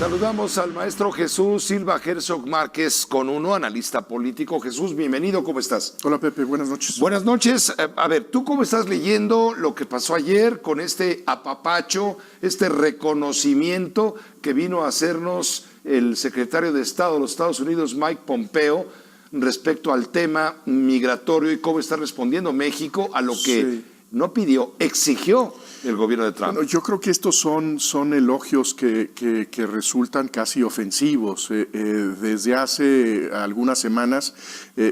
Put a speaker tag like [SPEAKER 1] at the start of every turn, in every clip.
[SPEAKER 1] Saludamos al maestro Jesús Silva Herzog Márquez con uno, analista político. Jesús, bienvenido, ¿cómo estás?
[SPEAKER 2] Hola Pepe, buenas noches.
[SPEAKER 1] Buenas noches. A ver, ¿tú cómo estás leyendo lo que pasó ayer con este apapacho, este reconocimiento que vino a hacernos el secretario de Estado de los Estados Unidos, Mike Pompeo, respecto al tema migratorio y cómo está respondiendo México a lo que no pidió, exigió el gobierno de Trump?
[SPEAKER 2] Bueno, yo creo que estos son elogios que resultan casi ofensivos. Desde hace algunas semanas,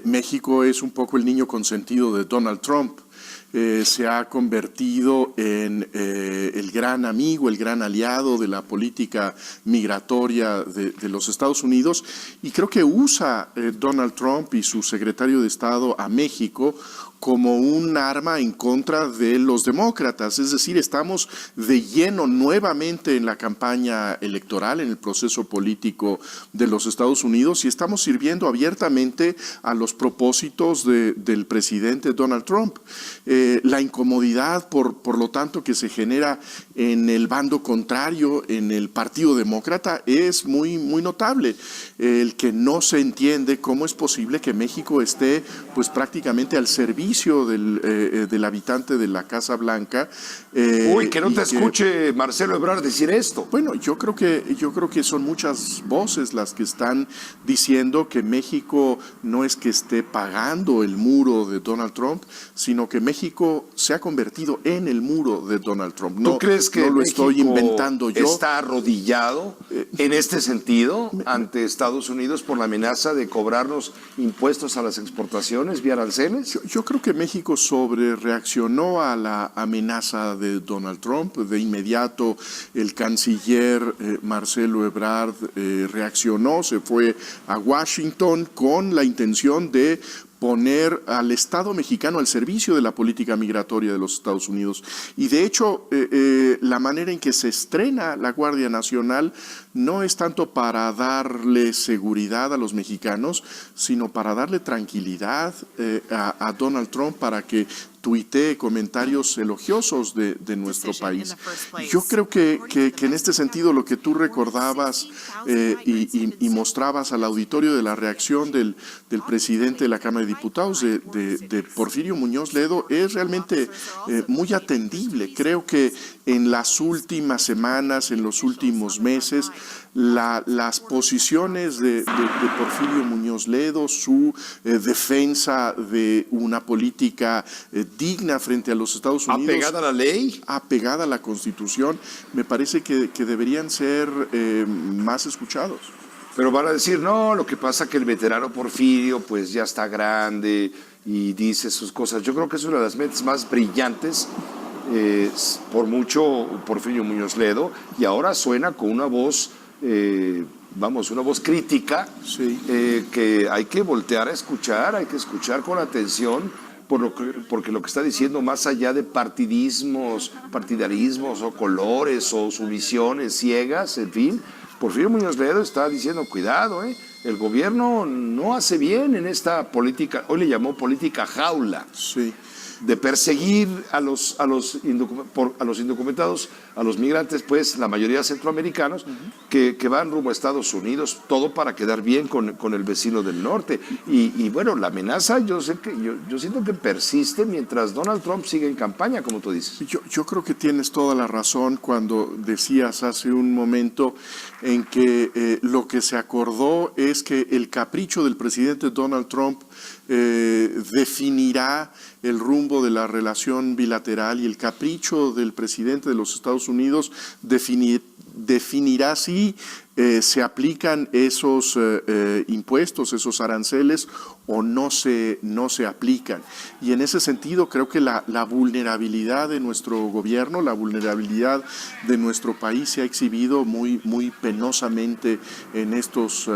[SPEAKER 2] México es un poco el niño consentido de Donald Trump. Se ha convertido en el gran amigo, el gran aliado de la política migratoria de los Estados Unidos, y creo que usa Donald Trump y su secretario de Estado a México como un arma en contra de los demócratas. Es decir, estamos de lleno nuevamente en la campaña electoral, en el proceso político de los Estados Unidos, y estamos sirviendo abiertamente a los propósitos del presidente Donald Trump. La incomodidad, por lo tanto, que se genera en el bando contrario, en el Partido Demócrata, es muy notable. El que no se entiende cómo es posible que México esté pues prácticamente al servicio del habitante de la Casa Blanca.
[SPEAKER 1] Que no te escuche Marcelo Ebrard decir esto.
[SPEAKER 2] Bueno, yo creo que son muchas voces las que están diciendo que México no es que esté pagando el muro de Donald Trump, sino que México se ha convertido en el muro de Donald Trump.
[SPEAKER 1] ¿Tú crees que
[SPEAKER 2] no lo
[SPEAKER 1] México
[SPEAKER 2] estoy inventando yo?
[SPEAKER 1] ¿Está arrodillado en este sentido ante Estados Unidos por la amenaza de cobrarnos impuestos a las exportaciones vía aranceles?
[SPEAKER 2] Yo creo que México reaccionó a la amenaza de Donald Trump. De inmediato el canciller Marcelo Ebrard reaccionó, se fue a Washington con la intención de poner al Estado mexicano al servicio de la política migratoria de los Estados Unidos. Y de hecho, la manera en que se estrena la Guardia Nacional no es tanto para darle seguridad a los mexicanos, sino para darle tranquilidad a Donald Trump para que tuitee comentarios elogiosos de nuestro país. Yo creo que en este sentido lo que tú recordabas y mostrabas al auditorio de la reacción del presidente de la Cámara de Diputados, de Porfirio Muñoz Ledo, es realmente muy atendible. Creo que en las últimas semanas, en los últimos meses, las posiciones de Porfirio Muñoz Ledo, su defensa de una política digna frente a los Estados Unidos,
[SPEAKER 1] ¿apegada a la ley?
[SPEAKER 2] Apegada a la Constitución, me parece que deberían ser más escuchados.
[SPEAKER 1] Pero van a decir, no, lo que pasa que el veterano Porfirio pues ya está grande y dice sus cosas. Yo creo que es una de las mentes más brillantes, por mucho, Porfirio Muñoz Ledo, y ahora suena con una voz, una voz crítica, que hay que voltear a escuchar, hay que escuchar con atención, porque lo que está diciendo, más allá de partidarismos o colores o sumisiones ciegas, en fin, Porfirio Muñoz Ledo está diciendo, cuidado, el gobierno no hace bien en esta política, hoy le llamó política jaula, de perseguir a los indocumentados, a los migrantes, pues la mayoría centroamericanos, que van rumbo a Estados Unidos, todo para quedar bien con el vecino del norte. Y bueno, la amenaza yo siento que persiste mientras Donald Trump sigue en campaña, como tú dices.
[SPEAKER 2] Yo creo que tienes toda la razón cuando decías hace un momento en que lo que se acordó es que el capricho del presidente Donald Trump definirá el rumbo de la relación bilateral, y el capricho del presidente de los Estados Unidos definirá si se aplican esos impuestos, esos aranceles, o no se aplican. Y en ese sentido creo que la vulnerabilidad de nuestro gobierno, la vulnerabilidad de nuestro país se ha exhibido muy penosamente en estos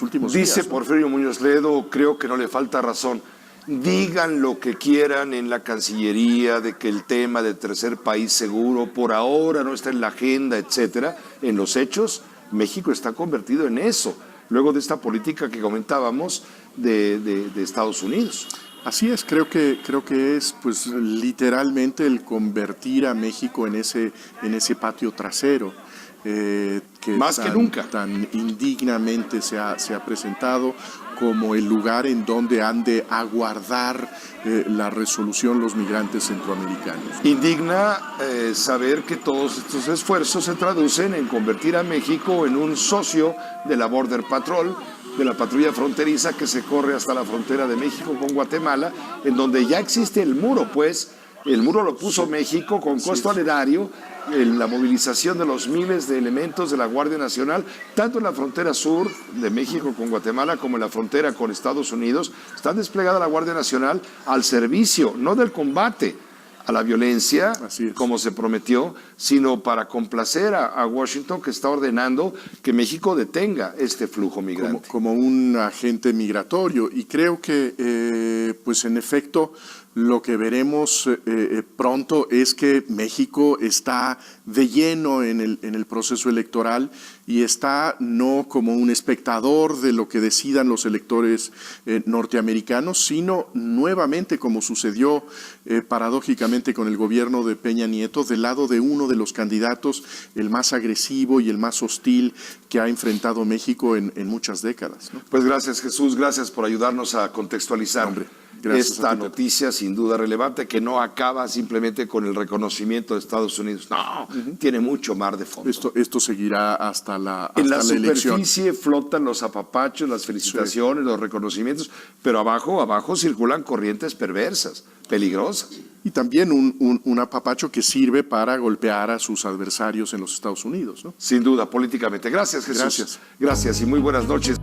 [SPEAKER 2] últimos días.
[SPEAKER 1] Dice Porfirio Muñoz Ledo, creo que no le falta razón. Digan lo que quieran en la Cancillería de que el tema de tercer país seguro por ahora no está en la agenda, etcétera. En los hechos, México está convertido en eso, luego de esta política que comentábamos de Estados Unidos.
[SPEAKER 2] Así es, creo que es pues literalmente el convertir a México en ese patio trasero. que
[SPEAKER 1] más que nunca
[SPEAKER 2] tan indignamente se ha presentado como el lugar en donde han de aguardar la resolución los migrantes centroamericanos.
[SPEAKER 1] Indigna saber que todos estos esfuerzos se traducen en convertir a México en un socio de la Border Patrol, de la patrulla fronteriza que se corre hasta la frontera de México con Guatemala, en donde ya existe el muro, pues. El muro lo puso México con costo al erario, en la movilización de los miles de elementos de la Guardia Nacional, tanto en la frontera sur de México con Guatemala como en la frontera con Estados Unidos. Está desplegada la Guardia Nacional al servicio, no del combate a la violencia, como se prometió, sino para complacer a Washington, que está ordenando que México detenga este flujo migrante.
[SPEAKER 2] Como un agente migratorio. Y creo que, pues en efecto, lo que veremos pronto es que México está de lleno en el proceso electoral y está no como un espectador de lo que decidan los electores norteamericanos, sino nuevamente, como sucedió paradójicamente con el gobierno de Peña Nieto, del lado de uno de los candidatos, el más agresivo y el más hostil que ha enfrentado México en muchas décadas, ¿no?
[SPEAKER 1] Pues gracias, Jesús, gracias por ayudarnos a contextualizar esta noticia sin duda relevante, que no acaba simplemente con el reconocimiento de Estados Unidos. No, tiene mucho mar de fondo.
[SPEAKER 2] Esto seguirá hasta la elección.
[SPEAKER 1] En la superficie flotan los apapachos, las felicitaciones, los reconocimientos, pero abajo circulan corrientes perversas, peligrosas.
[SPEAKER 2] Y también un apapacho que sirve para golpear a sus adversarios en los Estados Unidos, ¿no?
[SPEAKER 1] Sin duda, políticamente. Gracias, Jesús.
[SPEAKER 2] Gracias.
[SPEAKER 1] Gracias y muy buenas noches.